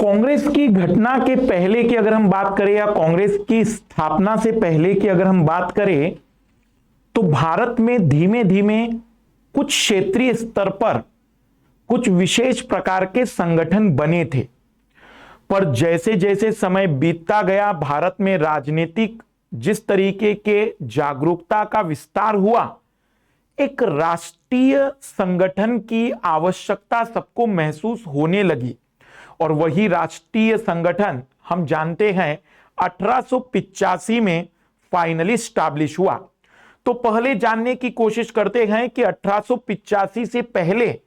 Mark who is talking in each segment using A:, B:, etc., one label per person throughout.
A: कांग्रेस की घटना के पहले की अगर हम बात करें या कांग्रेस की स्थापना से पहले की अगर हम बात करें तो भारत में धीमे धीमे कुछ क्षेत्रीय स्तर पर कुछ विशेष प्रकार के संगठन बने थे। पर जैसे जैसे समय बीतता गया, भारत में राजनीतिक जिस तरीके के जागरूकता का विस्तार हुआ, एक राष्ट्रीय संगठन की आवश्यकता सबको महसूस होने लगी। और वही राष्ट्रीय संगठन हम जानते हैं 1885 में फाइनली स्टैब्लिश हुआ। तो पहले जानने की कोशिश करते हैं कि 1885 से पहले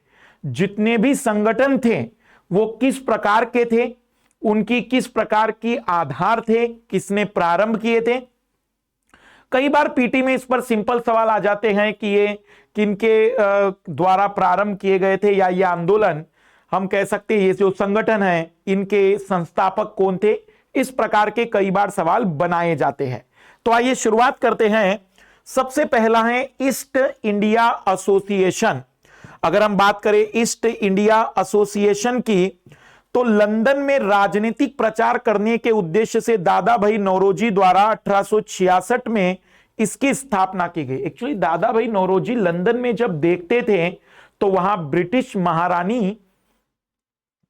A: जितने भी संगठन थे वो किस प्रकार के थे, उनकी किस प्रकार की आधार थे, किसने प्रारंभ किए थे। कई बार पीटी में इस पर सिंपल सवाल आ जाते हैं कि ये किनके द्वारा प्रारंभ किए गए थे, या ये आंदोलन हम कह सकते हैं ये जो संगठन है इनके संस्थापक कौन थे। इस प्रकार के कई बार सवाल बनाए जाते हैं। तो आइए शुरुआत करते हैं। सबसे पहला है ईस्ट इंडिया एसोसिएशन। अगर हम बात करें ईस्ट इंडिया एसोसिएशन की, तो लंदन में राजनीतिक प्रचार करने के उद्देश्य से दादा भाई नौरोजी द्वारा 1866 में इसकी स्थापना की गई। एक्चुअली दादा भाई नौरोजी लंदन में जब देखते थे तो वहां ब्रिटिश महारानी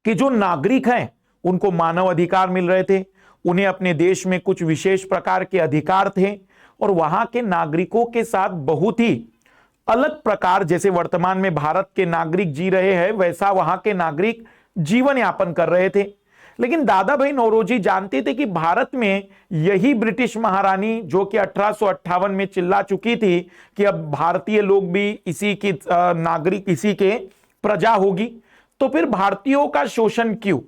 A: कि जो नागरिक हैं उनको मानव अधिकार मिल रहे थे, उन्हें अपने देश में कुछ विशेष प्रकार के अधिकार थे, और वहां के नागरिकों के साथ बहुत ही अलग प्रकार, जैसे वर्तमान में भारत के नागरिक जी रहे हैं वैसा वहां के नागरिक जीवन यापन कर रहे थे। लेकिन दादा भाई नौरोजी जानते थे कि भारत में यही ब्रिटिश महारानी जो कि 1858 में चिल्ला चुकी थी कि अब भारतीय लोग भी इसी की नागरिक, इसी के प्रजा होगी, तो फिर भारतीयों का शोषण क्यों।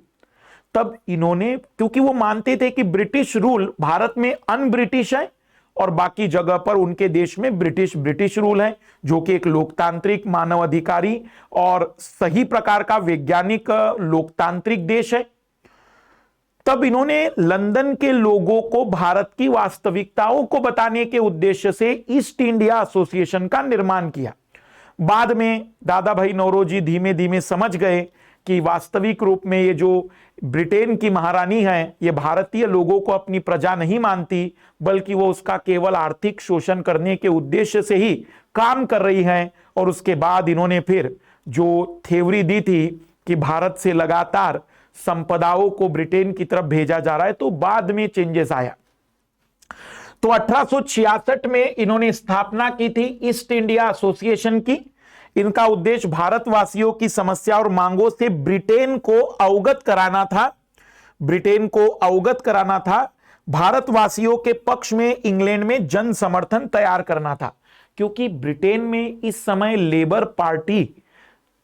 A: तब इन्होंने, क्योंकि वो मानते थे कि ब्रिटिश रूल भारत में अन ब्रिटिश है और बाकी जगह पर उनके देश में ब्रिटिश रूल है, जो कि एक लोकतांत्रिक, मानवाधिकारी और सही प्रकार का वैज्ञानिक लोकतांत्रिक देश है। तब इन्होंने लंदन के लोगों को भारत की वास्तविकताओं को बताने के उद्देश्य से ईस्ट इंडिया एसोसिएशन का निर्माण किया। बाद में दादा भाई नौरोजी धीमे धीमे समझ गए कि वास्तविक रूप में ये जो ब्रिटेन की महारानी है ये भारतीय लोगों को अपनी प्रजा नहीं मानती, बल्कि वो उसका केवल आर्थिक शोषण करने के उद्देश्य से ही काम कर रही है। और उसके बाद इन्होंने फिर जो थ्योरी दी थी कि भारत से लगातार संपदाओं को ब्रिटेन की तरफ भेजा जा रहा है, तो बाद में चेंजेस आया। तो 1866 में इन्होंने स्थापना की थी ईस्ट इंडिया एसोसिएशन की। इनका उद्देश्य भारतवासियों की समस्या और मांगों से ब्रिटेन को अवगत कराना था। भारतवासियों के पक्ष में इंग्लैंड में जन समर्थन तैयार करना था, क्योंकि ब्रिटेन में इस समय लेबर पार्टी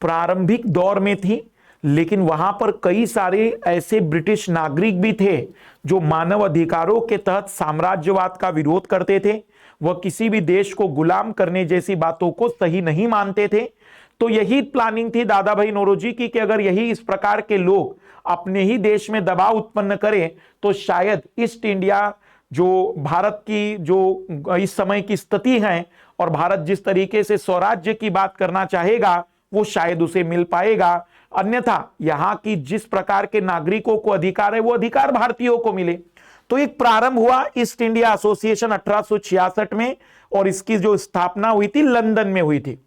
A: प्रारंभिक दौर में थी, लेकिन वहां पर कई सारे ऐसे ब्रिटिश नागरिक भी थे जो मानव अधिकारों के तहत साम्राज्यवाद का विरोध करते थे। वह किसी भी देश को गुलाम करने जैसी बातों को सही नहीं मानते थे। तो यही प्लानिंग थी दादा भाई नौरोजी की कि अगर यही इस प्रकार के लोग अपने ही देश में दबाव उत्पन्न करें तो शायद ईस्ट इंडिया, जो भारत की जो इस समय की स्थिति है और भारत जिस तरीके से स्वराज्य की बात करना चाहेगा वो शायद उसे मिल पाएगा। अन्यथा यहां की जिस प्रकार के नागरिकों को अधिकार है वो अधिकार भारतीयों को मिले। तो एक प्रारंभ हुआ ईस्ट इंडिया एसोसिएशन 1866 में, और इसकी जो स्थापना हुई थी लंदन में हुई थी।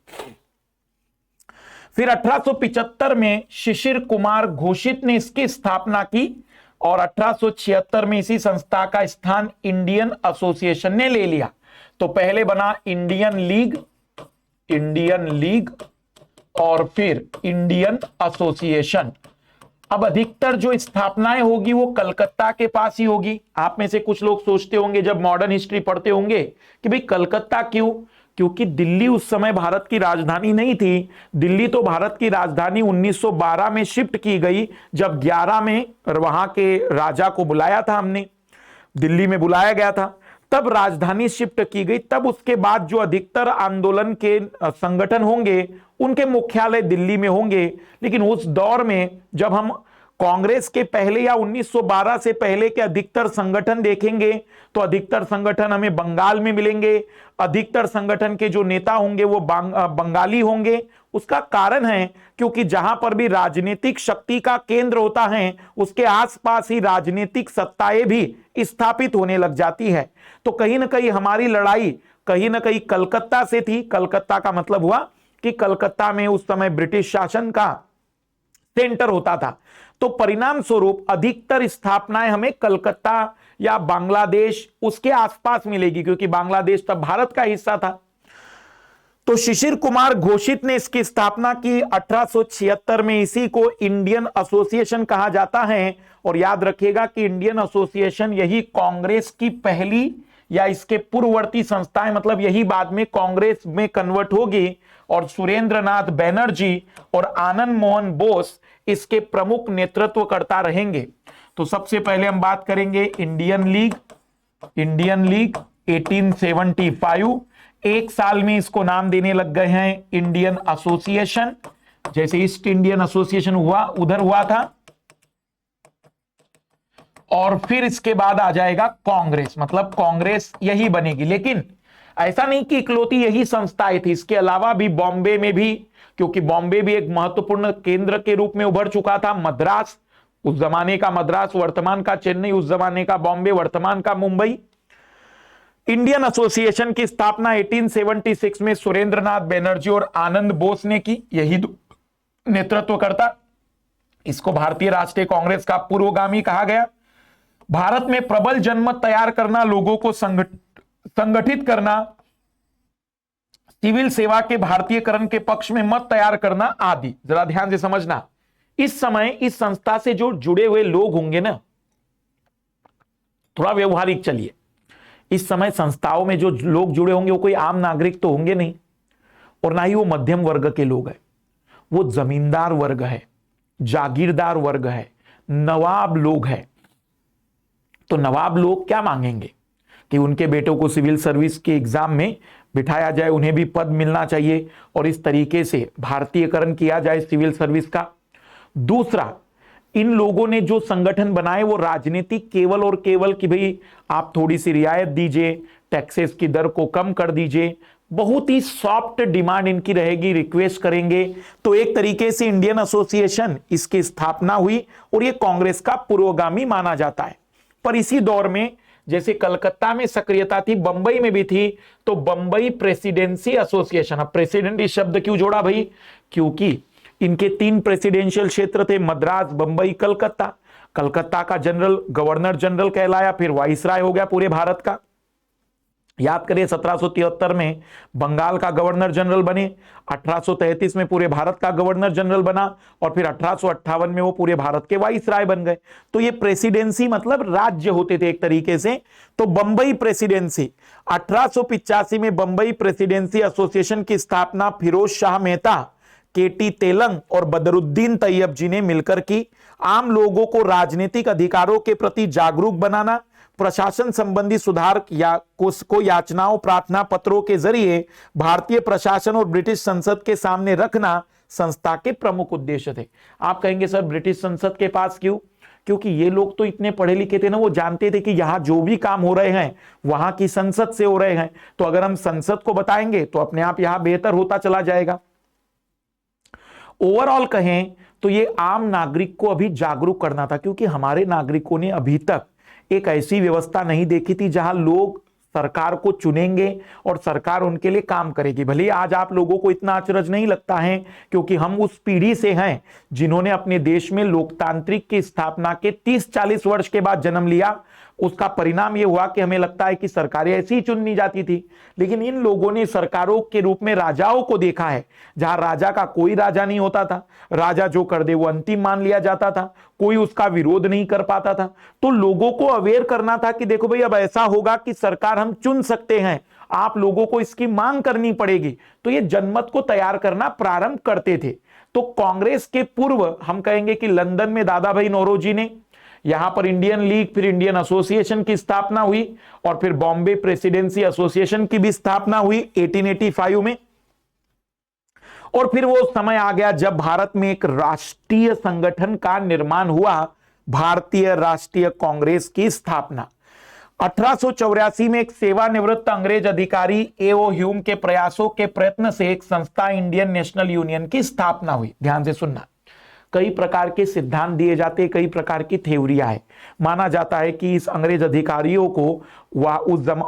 A: फिर 1875 में शिशिर कुमार घोषित ने इसकी स्थापना की, और 1876 में इसी संस्था का स्थान इंडियन एसोसिएशन ने ले लिया। तो पहले बना इंडियन लीग और फिर इंडियन एसोसिएशन। अब अधिकतर जो स्थापनाएं होगी वो कलकत्ता के पास ही होगी। आप में से कुछ लोग सोचते होंगे जब मॉडर्न हिस्ट्री पढ़ते होंगे कि भाई कलकत्ता क्यों, क्योंकि दिल्ली उस समय भारत की राजधानी नहीं थी। दिल्ली तो भारत की राजधानी 1912 में शिफ्ट की गई, जब 11 में वहां के राजा को बुलाया था, हमने दिल्ली में बुलाया गया था, तब राजधानी शिफ्ट की गई। तब उसके बाद जो अधिकतर आंदोलन के संगठन होंगे उनके मुख्यालय दिल्ली में होंगे। लेकिन उस दौर में जब हम कांग्रेस के पहले या 1912 से पहले के अधिकतर संगठन देखेंगे तो अधिकतर संगठन हमें बंगाल में मिलेंगे, अधिकतर संगठन के जो नेता होंगे वो बंगाली होंगे। उसका कारण है क्योंकि जहां पर भी राजनीतिक शक्ति का केंद्र होता है उसके आसपास ही राजनीतिक सत्ताएं भी स्थापित होने लग जाती है। तो कहीं ना कहीं हमारी लड़ाई कहीं ना कहीं कलकत्ता से थी। कलकत्ता का मतलब हुआ कि कलकत्ता में उस समय ब्रिटिश शासन का सेंटर होता था, तो परिणाम स्वरूप अधिकतर स्थापनाएं हमें कलकत्ता या बांग्लादेश उसके आसपास मिलेगी, क्योंकि बांग्लादेश तब भारत का हिस्सा था। तो शिशिर कुमार घोषित ने इसकी स्थापना की 1876 में। इसी को इंडियन एसोसिएशन कहा जाता है। और याद रखिएगा कि इंडियन एसोसिएशन यही कांग्रेस की पहली या इसके पूर्ववर्ती संस्थाएं, मतलब यही बाद में कांग्रेस में कन्वर्ट होगी। और सुरेंद्र नाथ बैनर्जी और आनंद मोहन बोस इसके प्रमुख नेतृत्वकर्ता रहेंगे। तो सबसे पहले हम बात करेंगे इंडियन लीग 1875। एक साल में इसको नाम देने लग गए हैं इंडियन एसोसिएशन। जैसे ईस्ट इंडियन एसोसिएशन हुआ उधर हुआ था, और फिर इसके बाद आ जाएगा कांग्रेस, मतलब कांग्रेस यही बनेगी। लेकिन ऐसा नहीं कि इकलौती यही संस्थाएं थी, इसके अलावा भी बॉम्बे में भी, क्योंकि बॉम्बे भी एक महत्वपूर्ण केंद्र के रूप में उभर चुका था। मद्रास, उस जमाने का मद्रास, वर्तमान का चेन्नई, उस जमाने का बॉम्बे, वर्तमान का मुंबई। इंडियन एसोसिएशन की स्थापना 1876 में सुरेंद्रनाथ बैनर्जी और आनंद बोस ने की, यही नेतृत्वकर्ता। इसको भारतीय राष्ट्रीय कांग्रेस का पूर्वगामी कहा गया। भारत में प्रबल जनमत तैयार करना, लोगों को संगठित करना, सिविल सेवा के भारतीयकरण के पक्ष में मत तैयार करना आदि। जरा ध्यान से समझना, इस समय इस संस्था से जो जुड़े हुए लोग होंगे ना, थोड़ा व्यवहारिक चलिए। इस समय संस्थाओं में जो लोग जुड़े होंगे वो कोई आम नागरिक तो होंगे नहीं, और ना ही वो मध्यम वर्ग के लोग हैं। वो जमींदार वर्ग है, जागीरदार वर्ग है, नवाब लोग हैं। तो नवाब लोग क्या मांगेंगे कि उनके बेटों को सिविल सर्विस के एग्जाम में बिठाया जाए, उन्हें भी पद मिलना चाहिए, और इस तरीके से भारतीयकरण किया जाए सिविल सर्विस का। दूसरा, इन लोगों ने जो संगठन बनाए वो राजनीतिक केवल और केवल कि भाई आप थोड़ी सी रियायत दीजिए, टैक्सेस की दर को कम कर दीजिए, बहुत ही सॉफ्ट डिमांड इनकी रहेगी, रिक्वेस्ट करेंगे। तो एक तरीके से इंडियन एसोसिएशन इसकी स्थापना हुई और ये कांग्रेस का पूर्वगामी माना जाता है। पर इसी दौर में जैसे कलकत्ता में सक्रियता थी, बंबई में भी थी। तो बंबई प्रेसिडेंसी एसोसिएशन, अब प्रेसिडेंट इस शब्द क्यों जोड़ा भाई, क्योंकि इनके 3 प्रेसिडेंशियल क्षेत्र थे, मद्रास, बंबई, कलकत्ता। कलकत्ता का जनरल गवर्नर जनरल कहलाया, फिर वाइसराय हो गया पूरे भारत का। याद करिए 1773 में बंगाल का गवर्नर जनरल बने, 1833 में पूरे भारत का गवर्नर जनरल बना, और फिर 1858 में वो पूरे भारत के वाइसराय बन गए। तो ये प्रेसिडेंसी मतलब राज्य होते थे एक तरीके से। तो बंबई प्रेसिडेंसी 1885 में बंबई प्रेसिडेंसी एसोसिएशन की स्थापना फिरोज शाह मेहता, केटी तेलंग और बदरुद्दीन तैयब जी ने मिलकर की। आम लोगों को राजनीतिक अधिकारों के प्रति जागरूक बनाना, प्रशासन संबंधी सुधार को याचनाओं प्रार्थना पत्रों के जरिए भारतीय प्रशासन और ब्रिटिश संसद के सामने रखना संस्था के प्रमुख उद्देश्य थे। आप कहेंगे सर ब्रिटिश संसद के पास क्यों? क्योंकि ये लोग तो इतने पढ़े लिखे थे ना, वो जानते थे कि यहां जो भी काम हो रहे हैं वहां की संसद से हो रहे हैं, तो अगर हम संसद को बताएंगे तो अपने आप यहां बेहतर होता चला जाएगा। ओवरऑल कहें तो ये आम नागरिक को अभी जागरूक करना था, क्योंकि हमारे नागरिकों ने अभी तक एक ऐसी व्यवस्था नहीं देखी थी जहां लोग सरकार को चुनेंगे और सरकार उनके लिए काम करेगी। भले आज आप लोगों को इतना अचरज नहीं लगता है, क्योंकि हम उस पीढ़ी से हैं जिन्होंने अपने देश में लोकतांत्रिक की स्थापना के 30-40 वर्ष के बाद जन्म लिया। उसका परिणाम यह हुआ कि हमें लगता है कि सरकारें ऐसी ही चुनी जाती थी। लेकिन इन लोगों ने सरकारों के रूप में राजाओं को देखा है, जहां राजा का कोई राजा नहीं होता था, राजा जो कर दे वो अंतिम मान लिया जाता था, कोई उसका विरोध नहीं कर पाता था। तो लोगों को अवेयर करना था कि देखो भाई अब ऐसा होगा कि सरकार हम चुन सकते हैं, आप लोगों को इसकी मांग करनी पड़ेगी। तो ये जनमत को तैयार करना प्रारंभ करते थे। तो कांग्रेस के पूर्व हम कहेंगे कि लंदन में दादा भाई नौरोजी ने, यहां पर इंडियन लीग, फिर इंडियन एसोसिएशन की स्थापना हुई, और फिर बॉम्बे प्रेसिडेंसी एसोसिएशन की भी स्थापना हुई 1885 में। और फिर वो समय आ गया जब भारत में एक राष्ट्रीय संगठन का निर्माण हुआ, भारतीय राष्ट्रीय कांग्रेस की स्थापना। 1884 में एक सेवानिवृत्त अंग्रेज अधिकारी ए.ओ. ह्यूम के प्रयासों के प्रयत्न से एक संस्था इंडियन नेशनल यूनियन की स्थापना हुई। ध्यान से सुनना, कई प्रकार के सिद्धांत दिए जाते, कई प्रकार की थ्योरियां है। माना जाता है कि इस अंग्रेज अधिकारियों को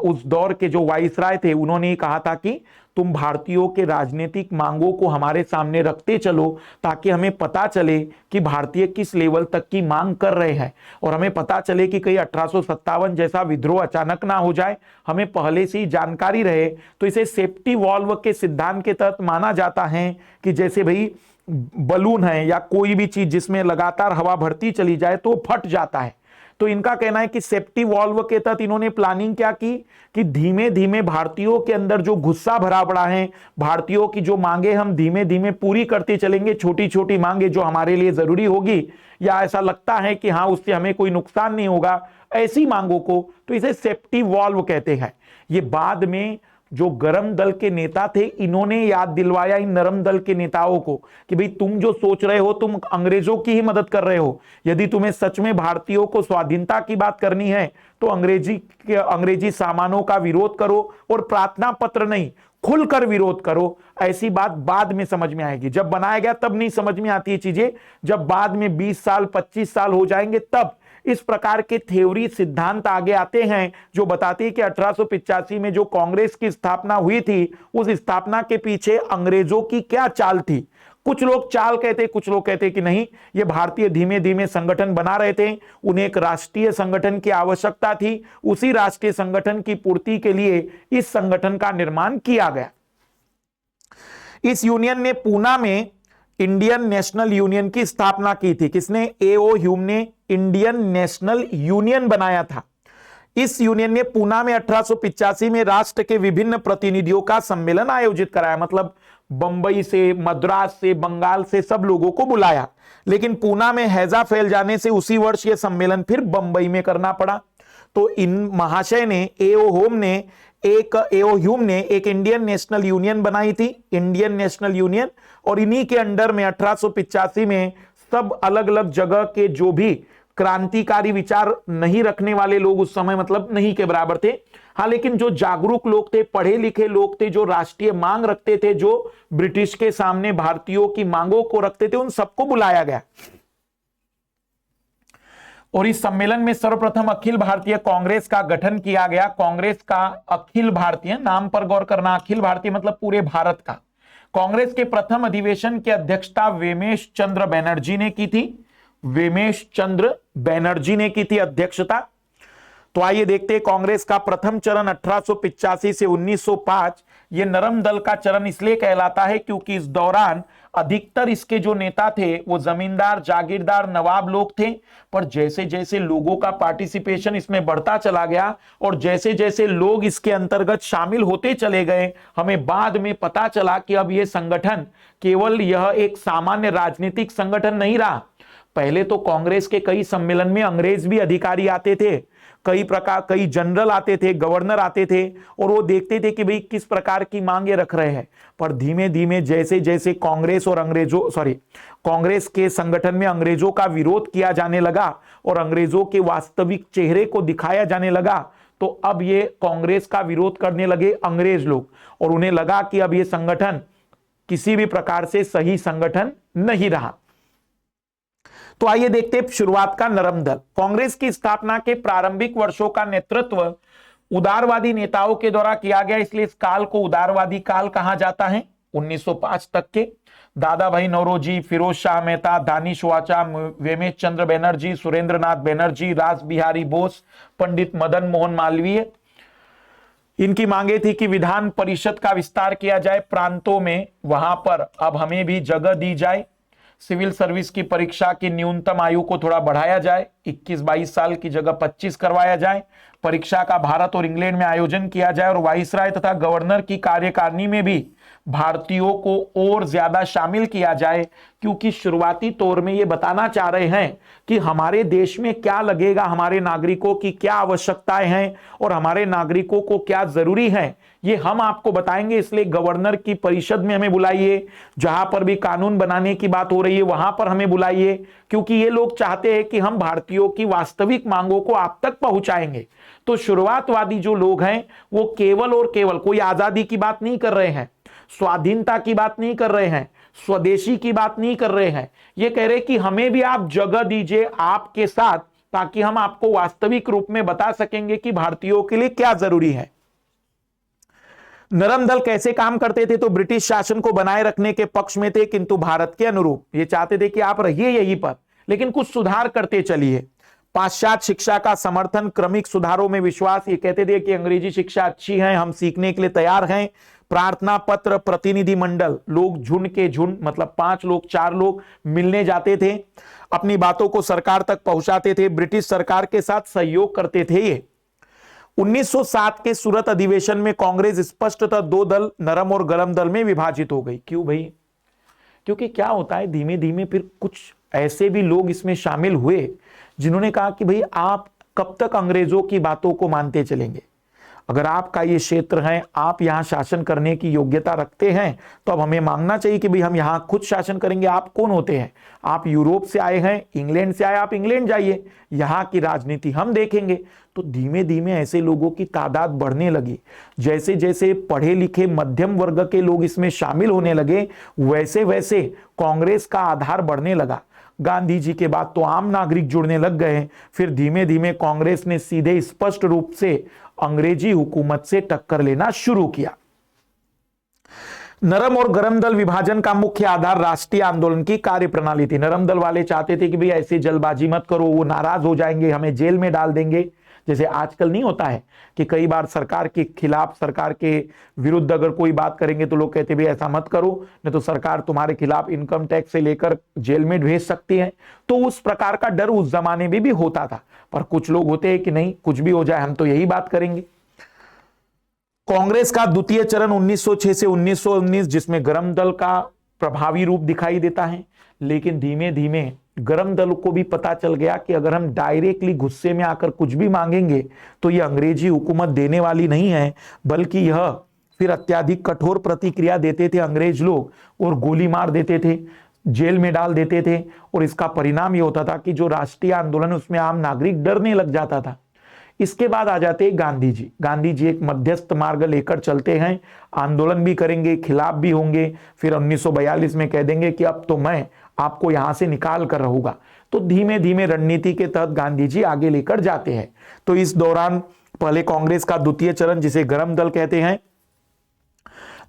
A: उस दौर के जो वाइसराय थे उन्होंने कहा था कि तुम भारतीयों के राजनीतिक मांगों को हमारे सामने रखते चलो, ताकि हमें पता चले कि भारतीय किस लेवल तक की मांग कर रहे हैं, और हमें पता चले कि कहीं 1857 जैसा विद्रोह अचानक ना हो जाए, हमें पहले से ही जानकारी रहे। तो इसे सेफ्टी वॉल्व के सिद्धांत के तहत माना जाता है कि जैसे भाई बलून है या कोई भी चीज जिसमें लगातार हवा भरती चली जाए तो फट जाता है। तो इनका कहना है कि सेफ्टी वॉल्व के तहत इन्होंने प्लानिंग क्या की कि धीमे धीमे भारतीयों के अंदर जो गुस्सा भरा पड़ा है, भारतीयों की जो मांगे हम धीमे धीमे पूरी करते चलेंगे, छोटी छोटी मांगे जो हमारे लिए जरूरी होगी या ऐसा लगता है कि हाँ उससे हमें कोई नुकसान नहीं होगा, ऐसी मांगों को, तो इसे सेफ्टी वॉल्व कहते हैं। ये बाद में जो गरम दल के नेता थे इन्होंने याद दिलवाया इन नरम दल के नेताओं को कि भाई तुम जो सोच रहे हो तुम अंग्रेजों की ही मदद कर रहे हो। यदि तुम्हें सच में भारतीयों को स्वाधीनता की बात करनी है तो अंग्रेजी सामानों का विरोध करो और प्रार्थना पत्र नहीं, खुलकर विरोध करो। ऐसी बात बाद में समझ में आएगी, जब बनाया गया तब नहीं समझ में आती है चीजें, जब बाद में 20 साल 25 साल हो जाएंगे तब इस प्रकार के थ्योरी सिद्धांत आगे आते हैं जो बताते हैं कि 1885 में जो कांग्रेस की स्थापना हुई थी उस स्थापना के पीछे अंग्रेजों की क्या चाल थी। कुछ लोग चाल कहते, कुछ लोग कहते कि नहीं, ये भारतीय धीमे धीमे संगठन बना रहे थे, उन्हें एक राष्ट्रीय संगठन की आवश्यकता थी, उसी राष्ट्रीय संगठन की पूर्ति के लिए इस संगठन का निर्माण किया गया। इस यूनियन ने पूना में इंडियन नेशनल यूनियन की स्थापना की थी। किसने? ए.ओ. ह्यूम ने इंडियन नेशनल यूनियन बनाया था। इस यूनियन ने पूना में 1885 में राष्ट्र के विभिन्न प्रतिनिधियों का सम्मेलन आयोजित कराया, मतलब बंबई से, मद्रास से, बंगाल से सब लोगों को बुलाया, लेकिन पूना में हैजा फैल जाने से उसी वर्ष यह सम्मेलन फिर बंबई में करना पड़ा। तो इन महाशय ने ए.ओ. ह्यूम ने एक इंडियन नेशनल यूनियन बनाई थी, इंडियन नेशनल यूनियन, और इन्हीं के अंडर में 1885 में सब अलग अलग जगह के जो भी क्रांतिकारी विचार नहीं रखने वाले लोग उस समय मतलब नहीं के बराबर थे, हाँ, लेकिन जो जागरूक लोग थे, पढ़े लिखे लोग थे, जो राष्ट्रीय मांग रखते थे, जो ब्रिटिश के सामने भारतीयों की मांगों को रखते थे, उन सबको बुलाया गया। और इस सम्मेलन में सर्वप्रथम अखिल भारतीय कांग्रेस का गठन किया गया। कांग्रेस का अखिल भारतीय, नाम पर गौर करना, अखिल भारतीय मतलब पूरे भारत का। कांग्रेस के प्रथम अधिवेशन की अध्यक्षता वेमेश चंद्र बनर्जी ने की थी। वेमेश चंद्र बनर्जी ने की थी अध्यक्षता। तो आइए देखते हैं कांग्रेस का प्रथम चरण 1885 से 1905। यह नरम दल का चरण इसलिए कहलाता है क्योंकि इस दौरान अधिकतर इसके जो नेता थे वो जमींदार, जागीरदार, नवाब लोग थे। पर जैसे जैसे लोगों का पार्टिसिपेशन इसमें बढ़ता चला गया और जैसे जैसे लोग इसके अंतर्गत शामिल होते चले गए, हमें बाद में पता चला कि अब यह संगठन केवल यह एक सामान्य राजनीतिक संगठन नहीं रहा। पहले तो कांग्रेस के कई सम्मेलन में अंग्रेज भी अधिकारी आते थे, कई जनरल आते थे, गवर्नर आते थे, और वो देखते थे कि भाई किस प्रकार की मांगे रख रहे हैं। पर धीमे धीमे जैसे जैसे कांग्रेस के संगठन में अंग्रेजों का विरोध किया जाने लगा और अंग्रेजों के वास्तविक चेहरे को दिखाया जाने लगा, तो अब ये कांग्रेस का विरोध करने लगे अंग्रेज लोग, और उन्हें लगा कि अब ये संगठन किसी भी प्रकार से सही संगठन नहीं रहा। तो आइए देखते हैं शुरुआत का नरम दल। कांग्रेस की स्थापना के प्रारंभिक वर्षों का नेतृत्व उदारवादी नेताओं के द्वारा किया गया, इसलिए इस काल को उदारवादी काल कहा जाता है। 1905 तक के दादा भाई नौरोजी, फिरोज शाह मेहता, दानिश वाचा, वेमेश चंद्र बनर्जी, सुरेंद्र नाथ बनर्जी, रास बिहारी बोस, पंडित मदन मोहन मालवीय, इनकी मांगे थी कि विधान परिषद का विस्तार किया जाए प्रांतों में, वहां पर अब हमें भी जगह दी जाए। सिविल सर्विस की परीक्षा की न्यूनतम आयु को थोड़ा बढ़ाया जाए, 21-22 साल की जगह 25 करवाया जाए। परीक्षा का भारत और इंग्लैंड में आयोजन किया जाए और वाइसराय तथा गवर्नर की कार्यकारिणी में भी भारतीयों को और ज्यादा शामिल किया जाए, क्योंकि शुरुआती तौर में ये बताना चाह रहे हैं कि हमारे देश में क्या लगेगा, हमारे नागरिकों की क्या आवश्यकताएं हैं और हमारे नागरिकों को क्या जरूरी है, ये हम आपको बताएंगे। इसलिए गवर्नर की परिषद में हमें बुलाइए, जहां पर भी कानून बनाने की बात हो रही है वहां पर हमें बुलाइए, क्योंकि ये लोग चाहते हैं कि हम भारतीयों की वास्तविक मांगों को आप तक पहुंचाएंगे। तो शुरुआतवादी जो लोग हैं वो केवल और केवल कोई आजादी की बात नहीं कर रहे हैं, स्वाधीनता की बात नहीं कर रहे हैं, स्वदेशी की बात नहीं कर रहे हैं। ये कह रहे कि हमें भी आप जगह दीजिए आपके साथ, ताकि हम आपको वास्तविक रूप में बता सकेंगे कि भारतीयों के लिए क्या जरूरी है। नरम दल कैसे काम करते थे? तो ब्रिटिश शासन को बनाए रखने के पक्ष में थे, किंतु भारत के अनुरूप। ये चाहते थे कि आप रहिए यहीं पर, लेकिन कुछ सुधार करते चलिए। पाश्चात्य शिक्षा का समर्थन, क्रमिक सुधारों में विश्वास। ये कहते थे कि अंग्रेजी शिक्षा अच्छी है, हम सीखने के लिए तैयार हैं। प्रार्थना पत्र, प्रतिनिधि मंडल, लोग झुंड के झुंड, मतलब 5 लोग 4 लोग मिलने जाते थे, अपनी बातों को सरकार तक पहुंचाते थे, ब्रिटिश सरकार के साथ सहयोग करते थे। ये 1907 के सूरत अधिवेशन में कांग्रेस स्पष्टतः 2 दल, नरम और गरम दल में विभाजित हो गई। क्यों भाई? क्योंकि क्या होता है, धीमे धीमे फिर कुछ ऐसे भी लोग इसमें शामिल हुए जिन्होंने कहा कि भाई आप कब तक अंग्रेजों की बातों को मानते चलेंगे? अगर आपका ये क्षेत्र है, आप यहां शासन करने की योग्यता रखते हैं, तो अब हमें मांगना चाहिए कि भाई हम यहां खुद शासन करेंगे। आप कौन होते हैं? आप यूरोप से आए हैं, इंग्लैंड से आए, आप इंग्लैंड जाइए, यहां की राजनीति हम देखेंगे। तो धीमे धीमे ऐसे लोगों की तादाद बढ़ने लगी। जैसे जैसे पढ़े लिखे मध्यम वर्ग के लोग इसमें शामिल होने लगे, वैसे वैसे कांग्रेस का आधार बढ़ने लगा। गांधी जी के बाद तो आम नागरिक जुड़ने लग गए। फिर धीमे धीमे कांग्रेस ने सीधे स्पष्ट रूप से अंग्रेजी हुकूमत से टक्कर लेना शुरू किया। नरम और गरम दल विभाजन का मुख्य आधार राष्ट्रीय आंदोलन की कार्यप्रणाली थी। नरम दल वाले चाहते थे कि भाई ऐसे जल्दबाजी मत करो, वो नाराज हो जाएंगे, हमें जेल में डाल देंगे। जैसे आजकल नहीं होता है कि कई बार सरकार के खिलाफ, सरकार के विरुद्ध अगर कोई बात करेंगे तो लोग कहते भाई ऐसा मत करो, नहीं तो सरकार तुम्हारे खिलाफ इनकम टैक्स से लेकर जेल में भेज सकती है। तो उस प्रकार का डर उस जमाने में भी होता था। पर कुछ लोग होते हैं कि नहीं, कुछ भी हो जाए हम तो यही बात करेंगे। कांग्रेस का द्वितीय चरण 1906 से 1919, जिसमें गरम दल का प्रभावी रूप दिखाई देता है। लेकिन धीमे धीमे गरम दल को भी पता चल गया कि अगर हम डायरेक्टली गुस्से में आकर कुछ भी मांगेंगे तो यह अंग्रेजी हुकूमत देने वाली नहीं है, बल्कि यह फिर अत्याधिक कठोर प्रतिक्रिया देते थे अंग्रेज लोग, और गोली मार देते थे, जेल में डाल देते थे। और इसका परिणाम यह होता था कि जो राष्ट्रीय आंदोलन, उसमें आम नागरिक डरने लग जाता था। इसके बाद आ जाते गांधी जी। गांधी जी एक मध्यस्थ मार्ग लेकर चलते हैं, आंदोलन भी करेंगे, खिलाफ भी होंगे। फिर 1942 में कह देंगे कि अब तो मैं आपको यहां से निकाल कर रहूंगा। तो धीमे धीमे रणनीति के तहत गांधी जी आगे लेकर जाते हैं। तो इस दौरान पहले कांग्रेस का द्वितीय चरण, जिसे गरम दल कहते हैं,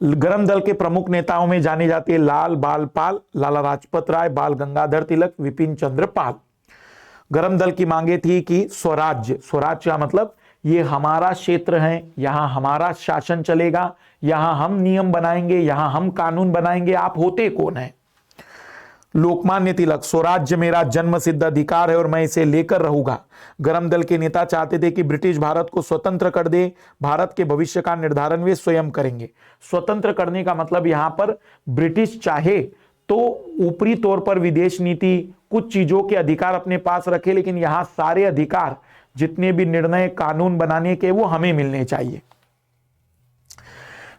A: गरम दल के प्रमुख नेताओं में जाने जाते हैं लाल बाल पाल, लाला लाजपत राय, बाल गंगाधर तिलक, विपिन चंद्र पाल। गरम दल की मांगे थी कि स्वराज्य, स्वराज्य का मतलब ये हमारा क्षेत्र है, यहां हमारा शासन चलेगा, यहां हम नियम बनाएंगे, यहां हम कानून बनाएंगे, आप होते कौन है? लोकमान्य तिलक, स्वराज्य मेरा जन्म सिद्ध अधिकार है और मैं इसे लेकर रहूंगा। गरम दल के नेता चाहते थे कि ब्रिटिश भारत को स्वतंत्र कर दे, भारत के भविष्य का निर्धारण वे स्वयं करेंगे। स्वतंत्र करने का मतलब यहां पर ब्रिटिश चाहे तो ऊपरी तौर पर विदेश नीति, कुछ चीजों के अधिकार अपने पास रखे, लेकिन यहां सारे अधिकार, जितने भी निर्णय कानून बनाने के, वो हमें मिलने चाहिए।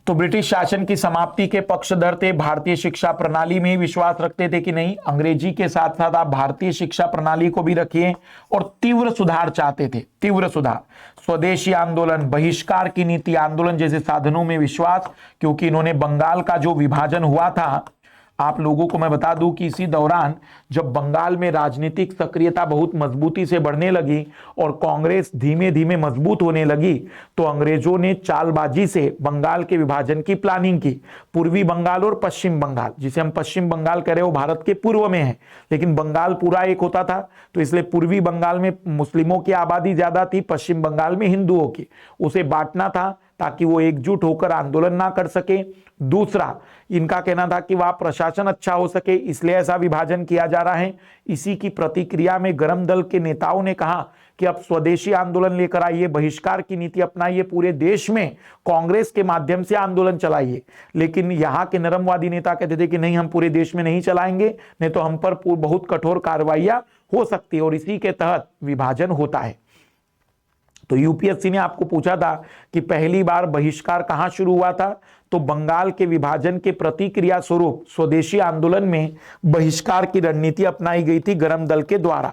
A: तो ब्रिटिश शासन की समाप्ति के पक्षधर थे। भारतीय शिक्षा प्रणाली में विश्वास रखते थे कि नहीं, अंग्रेजी के साथ साथ आप भारतीय शिक्षा प्रणाली को भी रखिए। और तीव्र सुधार चाहते थे, तीव्र सुधार, स्वदेशी आंदोलन, बहिष्कार की नीति, आंदोलन जैसे साधनों में विश्वास। क्योंकि इन्होंने बंगाल का जो विभाजन हुआ था, आप लोगों को मैं बता दूं कि इसी दौरान जब बंगाल में राजनीतिक सक्रियता बहुत मजबूती से बढ़ने लगी और कांग्रेस धीमे धीमे मजबूत होने लगी, तो अंग्रेजों ने चालबाजी से बंगाल के विभाजन की प्लानिंग की। पूर्वी बंगाल और पश्चिम बंगाल, जिसे हम पश्चिम बंगाल कह रहे हो, भारत के पूर्व में है, लेकिन बंगाल पूरा एक होता था। तो इसलिए पूर्वी बंगाल में मुस्लिमों की आबादी ज्यादा थी, पश्चिम बंगाल में हिंदुओं की। उसे बांटना था ताकि वो एकजुट होकर आंदोलन ना कर सके। दूसरा, इनका कहना था कि वह प्रशासन अच्छा हो सके, इसलिए ऐसा विभाजन किया जा रहा है। इसी की प्रतिक्रिया में गरम दल के नेताओं ने कहा कि अब स्वदेशी आंदोलन लेकर आइए, बहिष्कार की नीति अपनाइए, पूरे देश में कांग्रेस के माध्यम से आंदोलन चलाइए। लेकिन यहां के नरमवादी नेता कहते थे कि नहीं, हम पूरे देश में नहीं चलाएंगे, नहीं तो हम पर बहुत कठोर कार्रवाइयां हो सकती है, और इसी के तहत विभाजन होता है। तो यूपीएससी ने आपको पूछा था कि पहली बार बहिष्कार कहां शुरू हुआ था, तो बंगाल के विभाजन के प्रतिक्रिया स्वरूप स्वदेशी आंदोलन में बहिष्कार की रणनीति अपनाई गई थी गरम दल के द्वारा।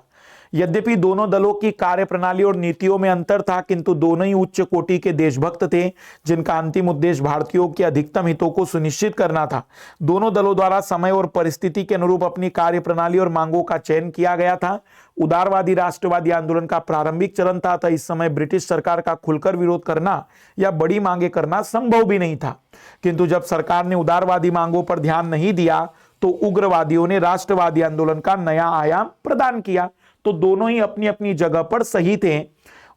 A: यद्यपि दोनों दलों की कार्यप्रणाली और नीतियों में अंतर था, किंतु दोनों ही उच्च कोटि के देशभक्त थे जिनका अंतिम उद्देश्य भारतीयों के अधिकतम हितों को सुनिश्चित करना था। दोनों दलों द्वारा समय और परिस्थिति के अनुरूप अपनी कार्यप्रणाली और मांगों का चयन किया गया था। उदारवादी राष्ट्रवादी आंदोलन का प्रारंभिक चरण था, इस समय ब्रिटिश सरकार का खुलकर विरोध करना या बड़ी मांगे करना संभव भी नहीं था। किंतु जब सरकार ने उदारवादी मांगों पर ध्यान नहीं दिया तो उग्रवादियों ने राष्ट्रवादी आंदोलन का नया आयाम प्रदान किया। तो दोनों ही अपनी अपनी जगह पर सही थे।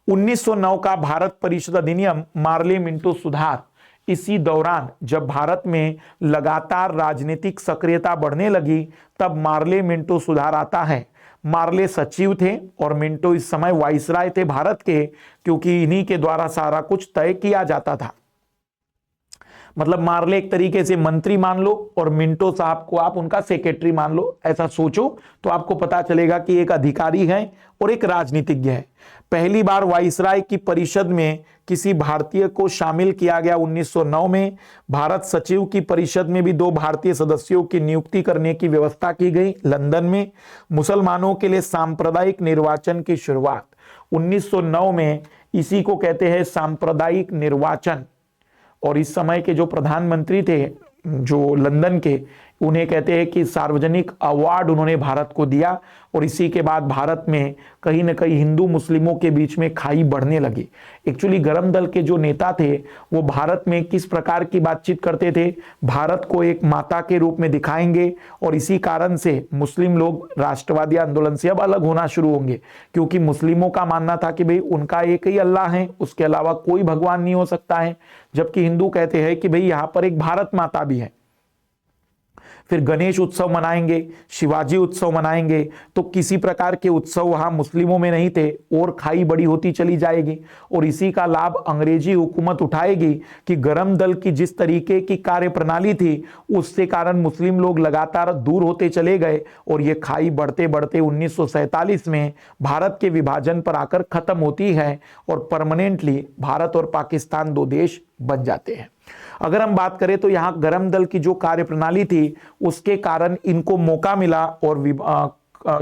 A: 1909 का भारत परिषद अधिनियम, मार्ले मिंटो सुधार, इसी दौरान जब भारत में लगातार राजनीतिक सक्रियता बढ़ने लगी तब मार्ले मिंटो सुधार आता है। मार्ले सचिव थे और मिंटो इस समय वाइसराय थे भारत के, क्योंकि इन्हीं के द्वारा सारा कुछ तय किया जाता था। मतलब मार्ले एक तरीके से मंत्री मान लो और मिंटो साहब को आप उनका सेक्रेटरी मान लो, ऐसा सोचो तो आपको पता चलेगा कि एक अधिकारी है और एक राजनीतिज्ञ है। पहली बार वाइसराय की परिषद में किसी भारतीय को शामिल किया गया 1909 में। भारत सचिव की परिषद में भी 2 भारतीय सदस्यों की नियुक्ति करने की व्यवस्था की गई लंदन में। मुसलमानों के लिए सांप्रदायिक निर्वाचन की शुरुआत 1909 में, इसी को कहते हैं सांप्रदायिक निर्वाचन। और इस समय के जो प्रधानमंत्री थे जो लंदन के, उन्हें कहते हैं कि सार्वजनिक अवार्ड उन्होंने भारत को दिया। और इसी के बाद भारत में कहीं ना कहीं हिंदू मुस्लिमों के बीच में खाई बढ़ने लगी। एक्चुअली गरम दल के जो नेता थे वो भारत में किस प्रकार की बातचीत करते थे, भारत को एक माता के रूप में दिखाएंगे, और इसी कारण से मुस्लिम लोग राष्ट्रवादी आंदोलन से अब अलग होना शुरू होंगे, क्योंकि मुस्लिमों का मानना था कि भाई उनका एक ही अल्लाह है, उसके अलावा कोई भगवान नहीं हो सकता है, जबकि हिंदू कहते हैं कि भाई यहां पर एक भारत माता भी है। फिर गणेश उत्सव मनाएंगे, शिवाजी उत्सव मनाएंगे, तो किसी प्रकार के उत्सव वहां मुस्लिमों में नहीं थे और खाई बड़ी होती चली जाएगी। और इसी का लाभ अंग्रेजी हुकूमत उठाएगी कि गरम दल की जिस तरीके की कार्यप्रणाली थी उससे कारण मुस्लिम लोग लगातार दूर होते चले गए, और ये खाई बढ़ते बढ़ते 1947 में भारत के विभाजन पर आकर खत्म होती है और परमानेंटली भारत और पाकिस्तान 2 देश बन जाते हैं। अगर हम बात करें तो यहां गरम दल की जो कार्यप्रणाली थी उसके कारण इनको मौका मिला और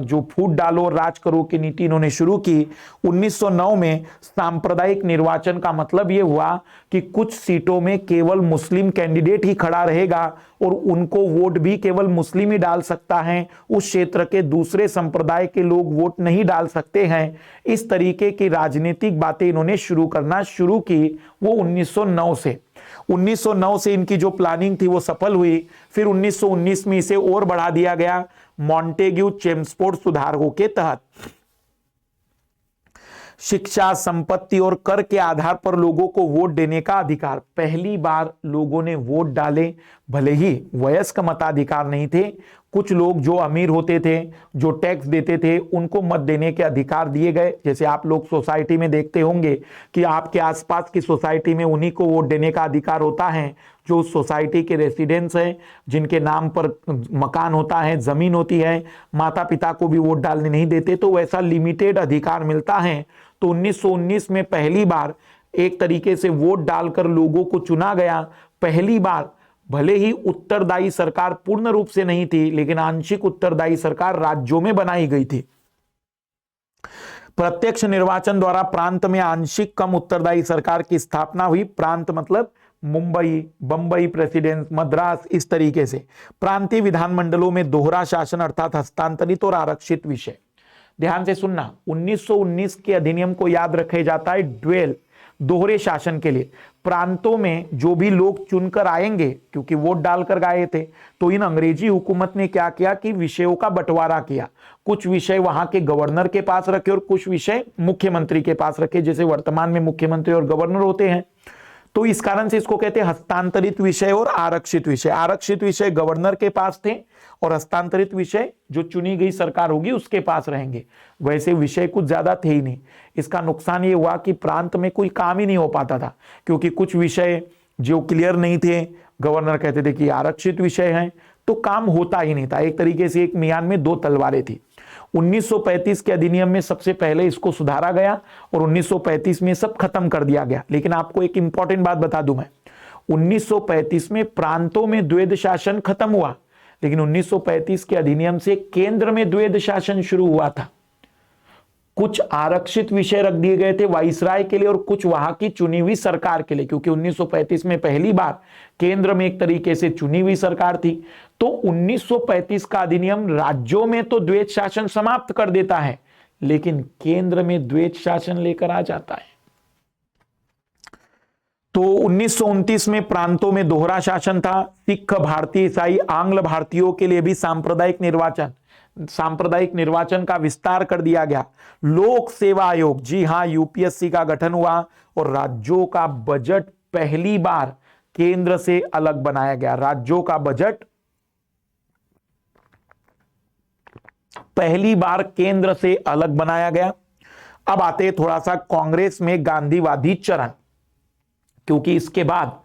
A: जो फूट डालो और राज करो की नीति इन्होंने शुरू की। 1909 में सांप्रदायिक निर्वाचन का मतलब यह हुआ कि कुछ सीटों में केवल मुस्लिम कैंडिडेट ही खड़ा रहेगा और उनको वोट भी केवल मुस्लिम ही डाल सकता है, उस क्षेत्र के दूसरे संप्रदाय के लोग वोट नहीं डाल सकते हैं। इस तरीके की राजनीतिक बातें इन्होंने शुरू करना शुरू की वो 1909 से। 1909 से इनकी जो प्लानिंग थी वो सफल हुई। फिर 1919 में इसे और बढ़ा दिया गया मॉन्टेग्यू चेम्सफोर्ड सुधारों के तहत। शिक्षा, संपत्ति और कर के आधार पर लोगों को वोट देने का अधिकार, पहली बार लोगों ने वोट डाले, भले ही वयस्क मताधिकार नहीं थे। कुछ लोग जो अमीर होते थे, जो टैक्स देते थे, उनको मत देने के अधिकार दिए गए। जैसे आप लोग सोसाइटी में देखते होंगे कि आपके आसपास की सोसाइटी में उन्हीं को वोट देने का अधिकार होता है जो सोसाइटी के रेसिडेंट्स हैं, जिनके नाम पर मकान होता है, जमीन होती है। माता पिता को भी वोट डालने नहीं देते, तो वैसा लिमिटेड अधिकार मिलता है। तो 1919 में पहली बार एक तरीके से वोट डालकर लोगों को चुना गया। पहली बार भले ही उत्तरदायी सरकार पूर्ण रूप से नहीं थी, लेकिन आंशिक उत्तरदायी सरकार राज्यों में बनाई गई थी। प्रत्यक्ष निर्वाचन द्वारा प्रांत में आंशिक कम उत्तरदायी सरकार की स्थापना हुई। प्रांत मतलब मुंबई, बंबई प्रेसिडेंस, मद्रास, इस तरीके से। प्रांतीय विधानमंडलों में दोहरा शासन अर्थात हस्तांतरित और आरक्षित विषय। ध्यान से सुनना, 1919 के अधिनियम को याद रखे जाता है ड्वेल, दोहरे शासन के लिए। प्रांतों में जो भी लोग चुनकर आएंगे, क्योंकि वोट डालकर गए थे, तो इन अंग्रेजी हुकूमत ने क्या किया कि विषयों का बंटवारा किया। कुछ विषय वहां के गवर्नर के पास रखे और कुछ विषय मुख्यमंत्री के पास रखे, जैसे वर्तमान में मुख्यमंत्री और गवर्नर होते हैं। तो इस कारण से इसको कहते हैं हस्तांतरित विषय और आरक्षित विषय। आरक्षित विषय गवर्नर के पास थे और हस्तांतरित विषय जो चुनी गई सरकार होगी उसके पास रहेंगे। वैसे विषय कुछ ज्यादा थे ही नहीं। इसका नुकसान ये हुआ कि प्रांत में कोई काम ही नहीं हो पाता था, क्योंकि कुछ विषय जो क्लियर नहीं थे, गवर्नर कहते थे कि आरक्षित विषय हैं, तो काम होता ही नहीं था। एक तरीके से एक मियान में दो तलवारें थी। 1935 के अधिनियम में सबसे पहले इसको सुधारा गया और 1935 में सब खत्म कर दिया गया। लेकिन आपको एक इंपॉर्टेंट बात बता दूं मैं, 1935 में प्रांतों में द्वैध शासन खत्म हुआ, लेकिन 1935 के अधिनियम से केंद्र में द्वैध शासन शुरू हुआ था। कुछ आरक्षित विषय रख दिए गए थे वाइसराय के लिए और कुछ वहां की चुनी हुई सरकार के लिए, क्योंकि 1935 में पहली बार केंद्र में एक तरीके से चुनी हुई सरकार थी। तो 1935 का अधिनियम राज्यों में तो द्वैध शासन समाप्त कर देता है, लेकिन केंद्र में द्वैध शासन लेकर आ जाता है। तो 1929 में प्रांतों में दोहरा शासन था। सिख, भारतीय, ईसाई, आंग्ल भारतीयों के लिए भी सांप्रदायिक निर्वाचन का विस्तार कर दिया गया। लोक सेवा आयोग, जी हां, यूपीएससी का गठन हुआ और राज्यों का बजट पहली बार केंद्र से अलग बनाया गया। राज्यों का बजट पहली बार केंद्र से अलग बनाया गया। अब आते थोड़ा सा कांग्रेस में गांधीवादी चरण, क्योंकि इसके बाद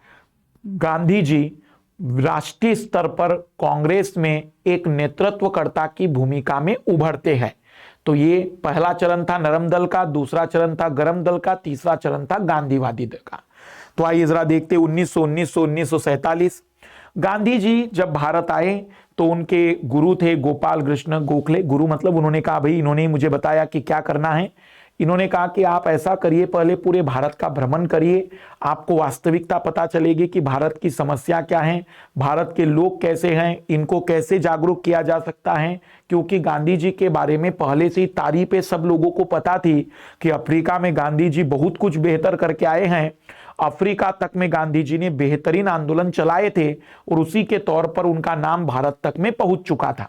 A: गांधी जी राष्ट्रीय स्तर पर कांग्रेस में एक नेतृत्वकर्ता की भूमिका में उभरते हैं। तो ये पहला चरण था नरम दल का, दूसरा चरण था गरम दल का, तीसरा चरण था गांधीवादी दल का। तो आइए जरा देखते 1947 गांधी जी जब भारत आए तो उनके गुरु थे गोपाल कृष्ण गोखले। गुरु मतलब उन्होंने कहा भाई इन्होंने ही मुझे बताया कि क्या करना है। इन्होंने कहा कि आप ऐसा करिए, पहले पूरे भारत का भ्रमण करिए, आपको वास्तविकता पता चलेगी कि भारत की समस्या क्या है, भारत के लोग कैसे हैं, इनको कैसे जागरूक किया जा सकता है। क्योंकि गांधी जी के बारे में पहले से ही तारीफें सब लोगों को पता थी कि अफ्रीका में गांधी जी बहुत कुछ बेहतर करके आए हैं। अफ्रीका तक में गांधी जी ने बेहतरीन आंदोलन चलाए थे और उसी के तौर पर उनका नाम भारत तक में पहुंच चुका था।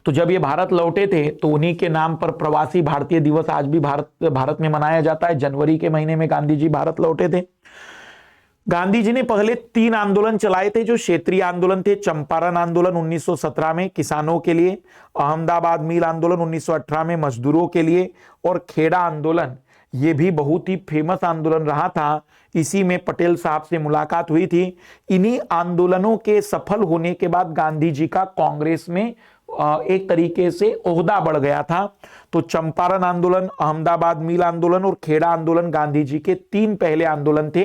A: तो जब ये भारत लौटे थे तो उन्हीं के नाम पर प्रवासी भारतीय दिवस आज भी भारत में मनाया जाता है। जनवरी के महीने में गांधी जी भारत लौटे थे। गांधी जी ने पहले 3 आंदोलन चलाए थे जो क्षेत्रीय आंदोलन थे। चंपारण आंदोलन 1917 में किसानों के लिए, अहमदाबाद मिल आंदोलन 1918 में मजदूरों के लिए, और खेड़ा आंदोलन ये भी बहुत ही फेमस आंदोलन रहा था। इसी में पटेल साहब से मुलाकात हुई थी। इन्हीं आंदोलनों के सफल होने के बाद गांधी जी का कांग्रेस में एक तरीके से ओहदा बढ़ गया था। तो चंपारण आंदोलन, अहमदाबाद मिल आंदोलन और खेड़ा आंदोलन गांधी जी के 3 पहले आंदोलन थे।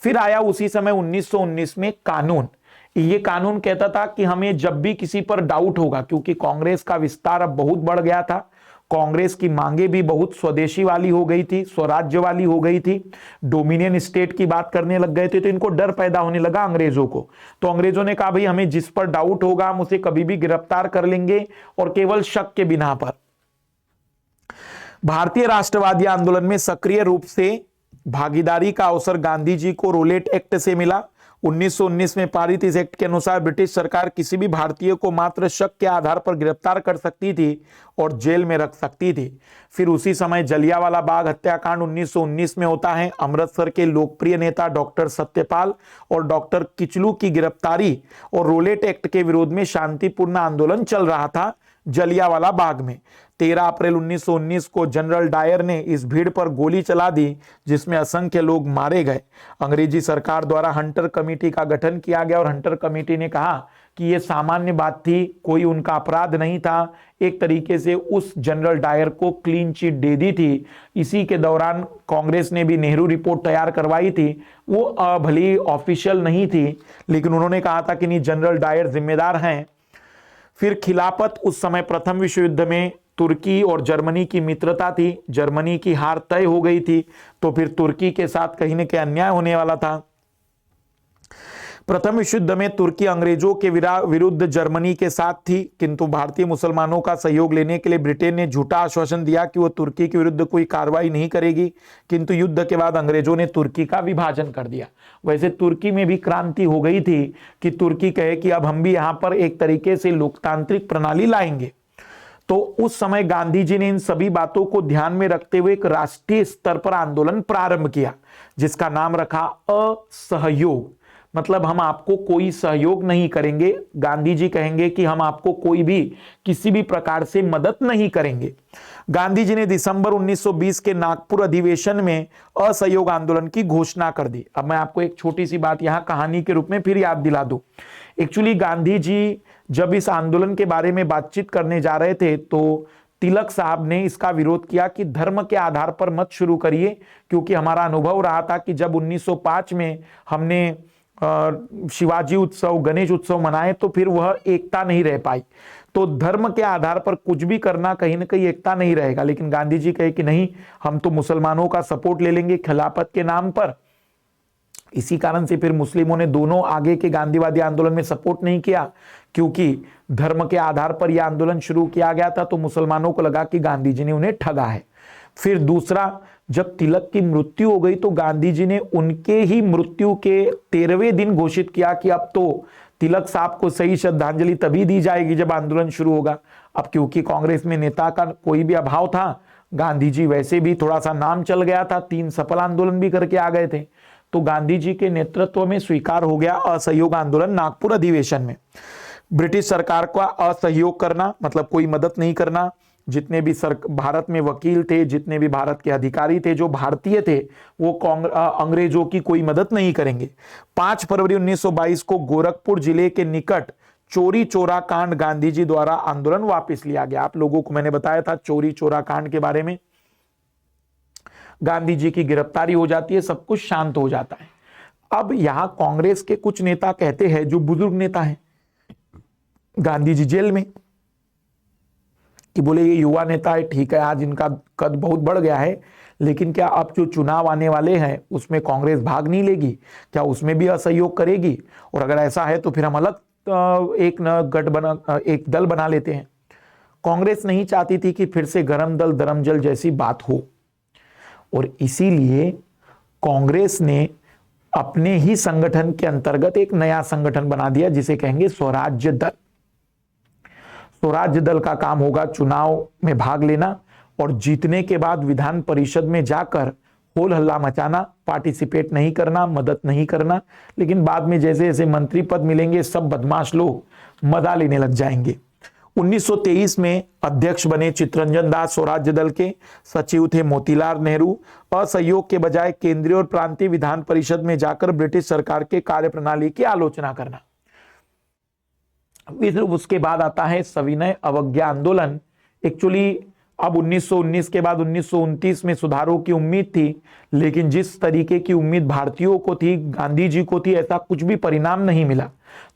A: फिर आया उसी समय 1919 में कानून। ये कानून कहता था कि हमें जब भी किसी पर डाउट होगा, क्योंकि कांग्रेस का विस्तार अब बहुत बढ़ गया था, कांग्रेस की मांगे भी बहुत स्वदेशी वाली हो गई थी, स्वराज्य वाली हो गई थी, डोमिनियन स्टेट की बात करने लग गए थे। तो इनको डर पैदा होने लगा अंग्रेजों को। तो अंग्रेजों ने कहा भाई हमें जिस पर डाउट होगा हम उसे कभी भी गिरफ्तार कर लेंगे, और केवल शक के बिना पर। भारतीय राष्ट्रवादी आंदोलन में सक्रिय रूप से भागीदारी का अवसर गांधी जी को रोलेट एक्ट से मिला। 1919 में पारित इस एक्ट के अनुसार ब्रिटिश सरकार किसी भी भारतीय को मात्र शक के आधार पर गिरफ्तार कर सकती थी और जेल में रख सकती थी। फिर उसी समय जलियांवाला बाग हत्याकांड 1919 में होता है। अमृतसर के लोकप्रिय नेता डॉक्टर सत्यपाल और डॉक्टर किचलू की गिरफ्तारी और रोलेट एक्ट के विरोध में शांतिपूर्ण आंदोलन चल रहा था जलियांवाला बाग में। 13 अप्रैल 1919 को जनरल डायर ने इस भीड़ पर गोली चला दी, जिसमें असंख्य लोग मारे गए। अंग्रेजी सरकार द्वारा हंटर कमेटी का गठन किया गया और हंटर कमेटी ने कहा कि यह सामान्य बात थी, कोई उनका अपराध नहीं था। एक तरीके से उस जनरल डायर को क्लीन चिट दे दी थी। इसी के दौरान कांग्रेस ने भी नेहरू रिपोर्ट तैयार करवाई थी। वो भली ऑफिशियल नहीं थी, लेकिन उन्होंने कहा था कि नहीं, जनरल डायर जिम्मेदार हैं। फिर खिलाफत, उस समय प्रथम विश्व युद्ध में तुर्की और जर्मनी की मित्रता थी। जर्मनी की हार तय हो गई थी, तो फिर तुर्की के साथ कहीं न कहीं अन्याय होने वाला था। प्रथम विश्व युद्ध में तुर्की अंग्रेजों के विरुद्ध जर्मनी के साथ थी, किंतु भारतीय मुसलमानों का सहयोग लेने के लिए ब्रिटेन ने झूठा आश्वासन दिया कि वह तुर्की के विरुद्ध कोई कार्रवाई नहीं करेगी। किंतु युद्ध के बाद अंग्रेजों ने तुर्की का विभाजन कर दिया। वैसे तुर्की में भी क्रांति हो गई थी कि तुर्की कहे कि अब हम भी यहां पर एक तरीके से लोकतांत्रिक प्रणाली लाएंगे। तो उस समय गांधी जी ने इन सभी बातों को ध्यान में रखते हुए एक राष्ट्रीय स्तर पर आंदोलन प्रारंभ किया, जिसका नाम रखा असहयोग। मतलब हम आपको कोई सहयोग नहीं करेंगे, गांधी जी कहेंगे कि हम आपको कोई भी किसी भी प्रकार से मदद नहीं करेंगे। गांधी जी ने दिसंबर 1920 के नागपुर अधिवेशन में असहयोग आंदोलन की घोषणा कर दी। अब मैं आपको एक छोटी सी बात यहां कहानी के रूप में फिर याद दिला दूं। एक्चुअली गांधी जी जब इस आंदोलन के बारे में बातचीत करने जा रहे थे तो तिलक साहब ने इसका विरोध किया कि धर्म के आधार पर मत शुरू करिए, क्योंकि हमारा अनुभव रहा था कि जब 1905 में हमने शिवाजी उत्सव, गणेश उत्सव मनाए तो फिर वह एकता नहीं रह पाई। तो धर्म के आधार पर कुछ भी करना कहीं ना कहीं एकता नहीं रहेगा। लेकिन गांधी जी कहे कि नहीं, हम तो मुसलमानों का सपोर्ट ले लेंगे खिलाफत के नाम पर। इसी कारण से फिर मुस्लिमों ने दोनों आगे के गांधीवादी आंदोलन में सपोर्ट नहीं किया, क्योंकि धर्म के आधार पर यह आंदोलन शुरू किया गया था। तो मुसलमानों को लगा कि गांधी जी ने उन्हें ठगा है। फिर दूसरा, जब तिलक की मृत्यु हो गई तो गांधी जी ने उनके ही मृत्यु के 13वें दिन घोषित किया कि अब तो तिलक साहब को सही श्रद्धांजलि तभी दी जाएगी जब आंदोलन शुरू होगा। अब क्योंकि कांग्रेस में नेता का कोई भी अभाव था, गांधी जी वैसे भी थोड़ा सा नाम चल गया था, 3 सफल आंदोलन भी करके आ गए थे, तो गांधी जी के नेतृत्व में स्वीकार हो गया असहयोग आंदोलन नागपुर अधिवेशन में। ब्रिटिश सरकार का असहयोग करना मतलब कोई मदद नहीं करना। जितने भी भारत में वकील थे, जितने भी भारत के अधिकारी थे जो भारतीय थे, वो अंग्रेजों की कोई मदद नहीं करेंगे। 5 फरवरी 1922 को गोरखपुर जिले के निकट चोरी चोरा कांड गांधी जी द्वारा आंदोलन वापस लिया गया। आप लोगों को मैंने बताया था चोरी चोरा कांड के बारे में। गांधी जी की गिरफ्तारी हो जाती है, सब कुछ शांत हो जाता है। अब यहां कांग्रेस के कुछ नेता कहते हैं, जो बुजुर्ग नेता हैं, गांधी जी जेल में, कि बोले ये युवा नेता है, ठीक है आज इनका कद बहुत बढ़ गया है, लेकिन क्या अब जो चुनाव आने वाले हैं उसमें कांग्रेस भाग नहीं लेगी, क्या उसमें भी असहयोग करेगी? और अगर ऐसा है तो फिर हम अलग एक दल बना लेते हैं। कांग्रेस नहीं चाहती थी कि फिर से गरम दल दरम जल जैसी बात हो, और इसीलिए कांग्रेस ने अपने ही संगठन के अंतर्गत एक नया संगठन बना दिया, जिसे कहेंगे स्वराज्य दल। स्वराज्य दल का काम होगा चुनाव में भाग लेना और जीतने के बाद विधान परिषद में जाकर होल हल्ला मचाना, पार्टिसिपेट नहीं करना, मदद नहीं करना। लेकिन बाद में जैसे जैसे मंत्री पद मिलेंगे सब बदमाश लोग मजा लेने लग जाएंगे। 1923 में अध्यक्ष बने चित्तरंजन दास स्वराज्य दल के, सचिव थे मोतीलाल नेहरू। असहयोग के बजाय केंद्रीय और प्रांतीय विधान परिषद में जाकर ब्रिटिश सरकार के कार्यप्रणाली की आलोचना करना। उसके बाद आता है सविनय अवज्ञा आंदोलन। एक्चुअली अब 1919 के बाद 1929 में सुधारों की उम्मीद थी, लेकिन जिस तरीके की उम्मीद भारतीयों को थी, गांधी जी को थी, ऐसा कुछ भी परिणाम नहीं मिला।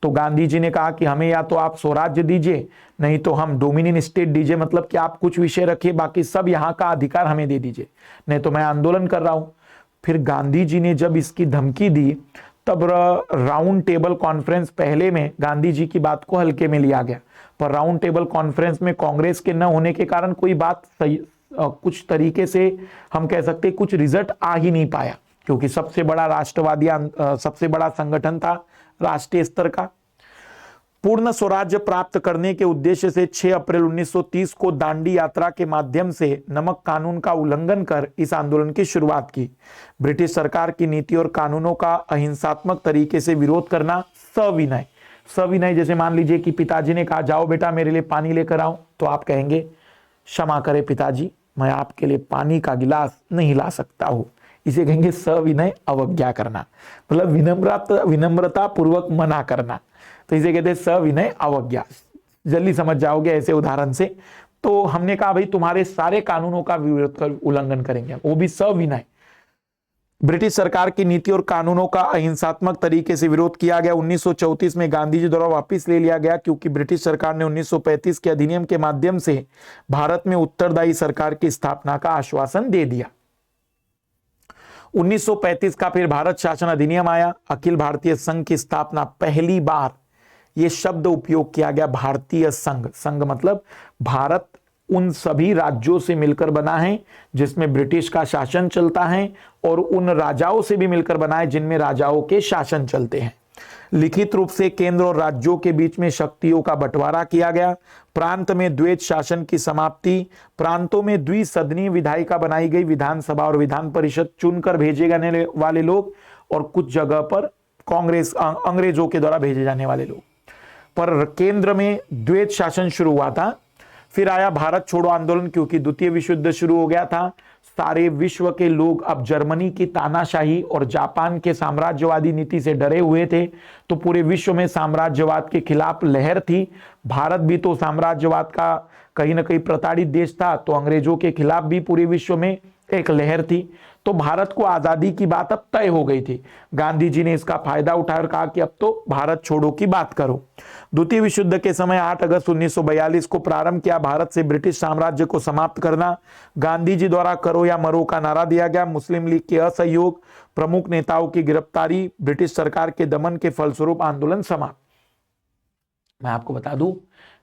A: तो गांधी जी ने कहा कि हमें या तो आप स्वराज्य दीजिए, नहीं तो हम डोमिनियन स्टेट दीजिए, मतलब कि आप कुछ विषय रखिए, बाकी सब यहाँ का अधिकार हमें दे दीजिए, नहीं तो मैं आंदोलन कर रहा हूं। फिर गांधी जी ने जब इसकी धमकी दी तब राउंड टेबल कॉन्फ्रेंस पहले में गांधी जी की बात को हल्के में लिया गया, पर राउंड टेबल कॉन्फ्रेंस में कांग्रेस के न होने के कारण कोई बात सही कुछ तरीके से हम कह सकते कुछ रिजल्ट आ ही नहीं पाया, क्योंकि सबसे बड़ा राष्ट्रवादी सबसे बड़ा संगठन था राष्ट्रीय स्तर का। पूर्ण स्वराज्य प्राप्त करने के उद्देश्य से 6 अप्रैल 1930 को दांडी यात्रा के माध्यम से नमक कानून का उल्लंघन कर इस आंदोलन की शुरुआत की। ब्रिटिश सरकार की नीति और कानूनों का अहिंसात्मक तरीके से विरोध करना। सविनय, सविनय जैसे मान लीजिए कि पिताजी ने कहा जाओ बेटा मेरे लिए पानी लेकर आओ, तो आप कहेंगे क्षमा करें पिताजी, मैं आपके लिए पानी का गिलास नहीं ला सकता हूं। इसे कहेंगे सविनय अवज्ञा करना, मतलब विनम्रता पूर्वक मना करना। तो इसे कहते हैं सविनय अवज्ञा। जल्दी समझ जाओगे ऐसे उदाहरण से। तो हमने कहा भाई तुम्हारे सारे कानूनों का विरोध कर उल्लंघन करेंगे, वो भी सविनय। ब्रिटिश सरकार की नीति और कानूनों का अहिंसात्मक तरीके से विरोध किया गया। 1934 में गांधी जी द्वारा वापस ले लिया गया, क्योंकि ब्रिटिश सरकार ने 1935 के अधिनियम के माध्यम से भारत में उत्तरदायी सरकार की स्थापना का आश्वासन दे दिया। 1935 का फिर भारत शासन अधिनियम आया। अखिल भारतीय संघ की स्थापना, पहली बार यह शब्द उपयोग किया गया भारतीय संघ। संघ मतलब भारत उन सभी राज्यों से मिलकर बना है जिसमें ब्रिटिश का शासन चलता है, और उन राजाओं से भी मिलकर बना है जिनमें राजाओं के शासन चलते हैं। लिखित रूप से केंद्र और राज्यों के बीच में शक्तियों का बंटवारा किया गया। प्रांत में द्वैत शासन की समाप्ति। प्रांतों में द्विसदनीय विधायिका बनाई गई, विधानसभा और विधान परिषद चुनकर भेजे जाने वाले लोग, और कुछ जगह पर कांग्रेस अंग्रेजों के द्वारा भेजे जाने वाले लोग। पर केंद्र में द्वैत शासन शुरू हुआ था। फिर आया भारत छोड़ो आंदोलन, क्योंकि द्वितीय विश्व युद्ध शुरू हो गया था। सारे विश्व के लोग अब जर्मनी की तानाशाही और जापान के साम्राज्यवादी नीति से डरे हुए थे, तो पूरे विश्व में साम्राज्यवाद के खिलाफ लहर थी। भारत भी तो साम्राज्यवाद का कहीं ना कहीं प्रताड़ित देश था, तो अंग्रेजों के खिलाफ भी पूरे विश्व में एक लहर थी। तो भारत को आजादी की बात अब तय हो गई थी। गांधी जी ने इसका फायदा उठाकर कहा कि अब तो भारत छोड़ो की बात करो। द्वितीय विश्व युद्ध के समय 8 अगस्त 1942 को प्रारंभ किया भारत से ब्रिटिश साम्राज्य को समाप्त करना। गांधी जी द्वारा करो या मरो का नारा दिया गया। मुस्लिम लीग के असहयोग, प्रमुख नेताओं की गिरफ्तारी, ब्रिटिश सरकार के दमन के फलस्वरूप आंदोलन समाप्त। मैं आपको बता दूं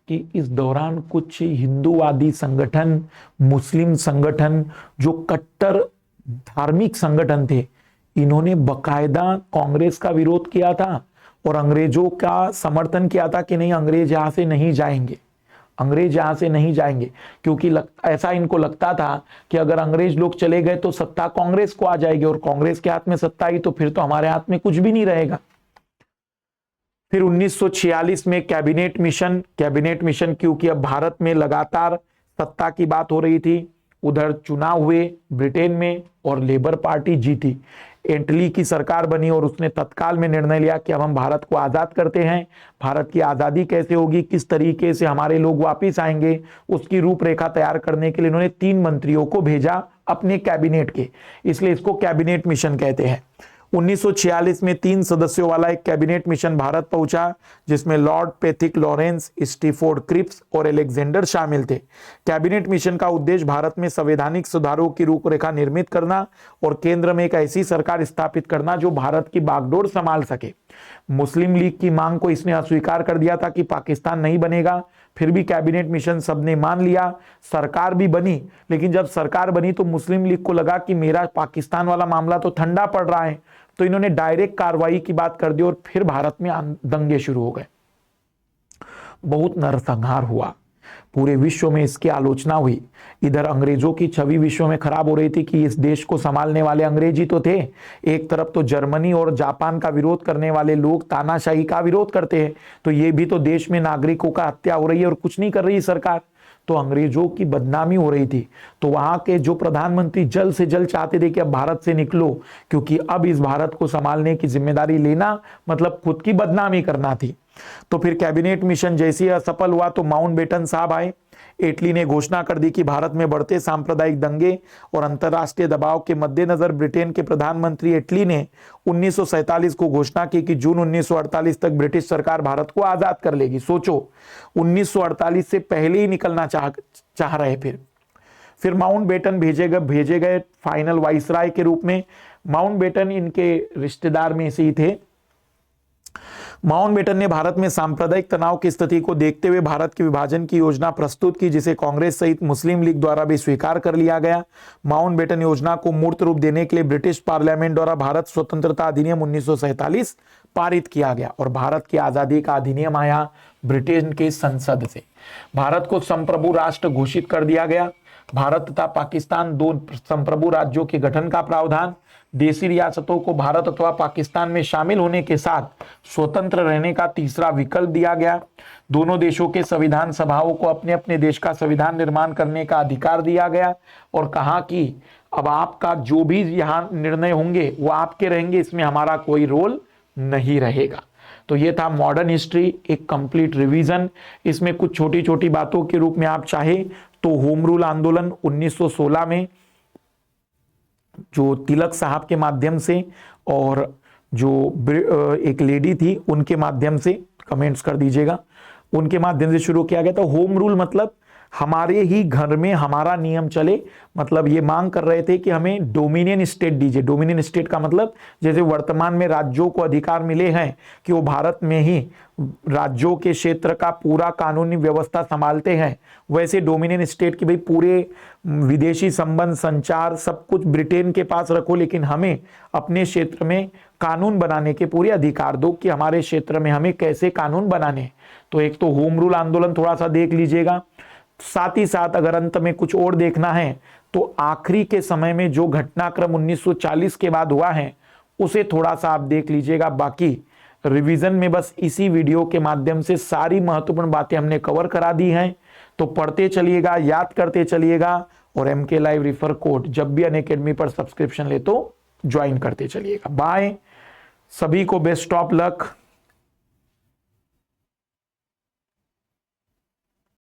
A: कि इस दौरान कुछ हिंदूवादी संगठन, मुस्लिम संगठन, जो कट्टर धार्मिक संगठन थे, इन्होंने बकायदा कांग्रेस का विरोध किया था और अंग्रेजों का समर्थन किया था कि नहीं, अंग्रेज यहां से नहीं जाएंगे, अंग्रेज यहां से नहीं जाएंगे, क्योंकि ऐसा इनको लगता था कि अगर अंग्रेज लोग चले गए तो सत्ता कांग्रेस को आ जाएगी, और कांग्रेस के हाथ में सत्ता आई तो फिर तो हमारे हाथ में कुछ भी नहीं रहेगा। फिर 1946 में कैबिनेट मिशन, क्योंकि अब भारत में लगातार सत्ता की बात हो रही थी। उधर चुनाव हुए ब्रिटेन में और लेबर पार्टी जीती। एटली की सरकार बनी और उसने तत्काल में निर्णय लिया कि अब हम भारत को आजाद करते हैं। भारत की आजादी कैसे होगी, किस तरीके से हमारे लोग वापिस आएंगे, उसकी रूपरेखा तैयार करने के लिए इन्होंने 3 मंत्रियों को भेजा अपने कैबिनेट के, इसलिए इसको कैबिनेट मिशन कहते हैं। 1946 में 3 सदस्यों वाला एक कैबिनेट मिशन भारत पहुंचा, जिसमें लॉर्ड पैथिक लॉरेंस, स्टीफोर्ड क्रिप्स और अलेक्जेंडर शामिल थे। कैबिनेट मिशन का उद्देश्य भारत में संवैधानिक सुधारों की रूपरेखा निर्मित करना और केंद्र में एक ऐसी सरकार स्थापित करना जो भारत की बागडोर संभाल सके। मुस्लिम लीग की मांग को इसने अस्वीकार कर दिया था कि पाकिस्तान नहीं बनेगा, फिर भी कैबिनेट मिशन सबने मान लिया। सरकार भी बनी, लेकिन जब सरकार बनी तो मुस्लिम लीग को लगा कि मेरा पाकिस्तान वाला मामला तो ठंडा पड़ रहा है, तो इन्होंने डायरेक्ट कार्रवाई की बात कर दी और फिर भारत में दंगे शुरू हो गए। बहुत नरसंहार हुआ, पूरे विश्व में इसकी आलोचना हुई। इधर अंग्रेजों की छवि विश्व में खराब हो रही थी कि इस देश को संभालने वाले अंग्रेज ही तो थे। एक तरफ तो जर्मनी और जापान का विरोध करने वाले लोग तानाशाही का विरोध करते हैं, तो ये भी तो देश में नागरिकों का हत्या हो रही है और कुछ नहीं कर रही सरकार, तो अंग्रेजों की बदनामी हो रही थी। तो वहां के जो प्रधानमंत्री जल्द से जल्द चाहते थे कि अब भारत से निकलो, क्योंकि अब इस भारत को संभालने की जिम्मेदारी लेना मतलब खुद की बदनामी करना थी। तो फिर कैबिनेट मिशन जैसे असफल हुआ तो माउंटबेटन साहब आए। एटली ने घोषणा कर दी कि भारत में बढ़ते सांप्रदायिक दंगे और अंतरराष्ट्रीय दबाव के मद्देनजर ब्रिटेन के प्रधानमंत्री एटली ने 1947 को घोषणा की कि जून 1948 तक ब्रिटिश सरकार भारत को आजाद कर लेगी। सोचो, 1948 से पहले ही निकलना चाह रहे। फिर माउंटबेटन भेजे गए फाइनल वाइसराय के रूप में। माउंटबेटन इनके रिश्तेदार में से ही थे। माउंटबेटन ने भारत में सांप्रदायिक तनाव की स्थिति को देखते हुए भारत के विभाजन की योजना प्रस्तुत की, जिसे कांग्रेस सहित मुस्लिम लीग द्वारा भी स्वीकार कर लिया गया। माउंटबेटन योजना को मूर्त रूप देने के लिए ब्रिटिश पार्लियामेंट द्वारा भारत स्वतंत्रता अधिनियम 1947 पारित किया गया और भारत की आजादी का अधिनियम आया ब्रिटेन के संसद से। भारत को संप्रभु राष्ट्र घोषित कर दिया गया। भारत तथा पाकिस्तान 2 संप्रभु राज्यों के गठन का प्रावधान। देशी रियासतों को भारत अथवा पाकिस्तान में शामिल होने के साथ स्वतंत्र रहने का तीसरा विकल्प दिया गया। दोनों देशों के संविधान सभाओं को अपने अपने देश का संविधान निर्माण करने का अधिकार दिया गया और कहा कि अब आपका जो भी यहाँ निर्णय होंगे वो आपके रहेंगे, इसमें हमारा कोई रोल नहीं रहेगा। तो ये था मॉडर्न हिस्ट्री, एक कंप्लीट रिवीजन। इसमें कुछ छोटी छोटी बातों के रूप में आप चाहे तो होम रूल आंदोलन 1916 में जो तिलक साहब के माध्यम से और जो एक लेडी थी उनके माध्यम से, कमेंट्स कर दीजिएगा, उनके माध्यम से शुरू किया गया था। होम रूल मतलब हमारे ही घर में हमारा नियम चले, मतलब ये मांग कर रहे थे कि हमें डोमिनियन स्टेट दीजिए। डोमिनियन स्टेट का मतलब जैसे वर्तमान में राज्यों को अधिकार मिले हैं कि वो भारत में ही राज्यों के क्षेत्र का पूरा कानूनी व्यवस्था संभालते हैं, वैसे डोमिनियन स्टेट की भाई पूरे विदेशी संबंध, संचार सब कुछ ब्रिटेन के पास रखो, लेकिन हमें अपने क्षेत्र में कानून बनाने के पूरे अधिकार दो कि हमारे क्षेत्र में हमें कैसे कानून बनाने। तो एक तो होम रूल आंदोलन थोड़ा सा देख लीजिएगा, साथ ही साथ अगर अंत में कुछ और देखना है तो आखिरी के समय में जो घटनाक्रम 1940 के बाद हुआ है उसे थोड़ा सा आप देख लीजिएगा। बाकी रिवीजन में बस इसी वीडियो के माध्यम से सारी महत्वपूर्ण बातें हमने कवर करा दी हैं, तो पढ़ते चलिएगा, याद करते चलिएगा, और MK लाइव रिफर कोड जब भी अनअकैडमी पर सब्सक्रिप्शन ले तो ज्वाइन करते चलिएगा। बाय, सभी को बेस्ट ऑफ लक।